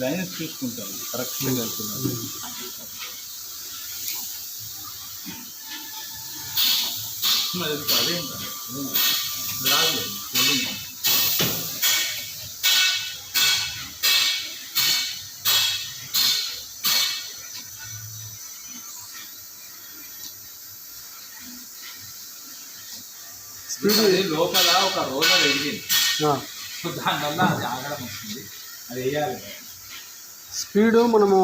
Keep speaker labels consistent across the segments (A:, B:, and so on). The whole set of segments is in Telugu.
A: లైన్స్ చూసుకుంటాను కరెక్ట్గా వెళ్తున్నాను. అదేంటండి రాలేదు. స్పీడ్ లోపల ఒక రోలర్ ఎదిగింది, సో దానివల్ల అది ఆగడం వస్తుంది. అది వేయాలి.
B: స్పీడు మనము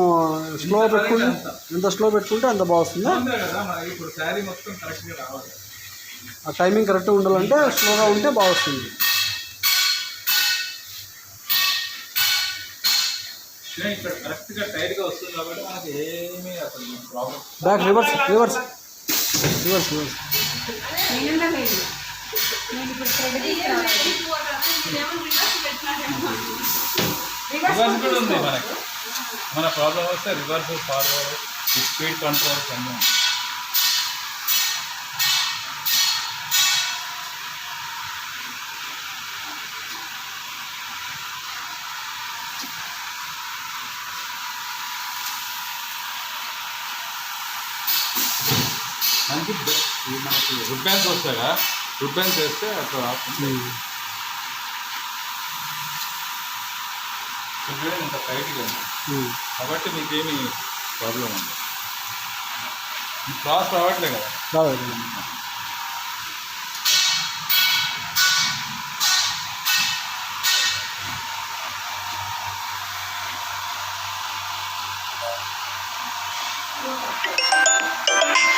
B: స్లో పెట్టుకుంటే ఎంత స్లో పెట్టుకుంటే అంత బాగుంటుంది
A: కదా. మనకి ఇప్పుడు శారీ మొత్తం కరెక్ట్గా రావాలి.
B: ఆ టైమింగ్ కరెక్ట్గా ఉండాలంటే స్లోగా ఉంటే బాగుంటుంది.
A: ఇక్కడ కరెక్ట్గా టైట్గా వస్తుంది కాబట్టి మనకి ఏమీ అసలు problem.
B: Back reverse reverse reverse reverse
A: reverse కూడా ఉంది మనకి. మన ప్రాబ్లం వస్తే రివర్స్ ఫార్వర్డ్ స్పీడ్ కంట్రోల్స్ అన్నీ. మనకి రుబ్బెన్స్ వస్తాయి, రుబ్బెన్స్ వేస్తే అక్కడ ఇంత టైట్గా ఉంది కాబట్టి మీకేమి ప్రాబ్లం ఉంది. క్రాస్ రావట్లే కదా.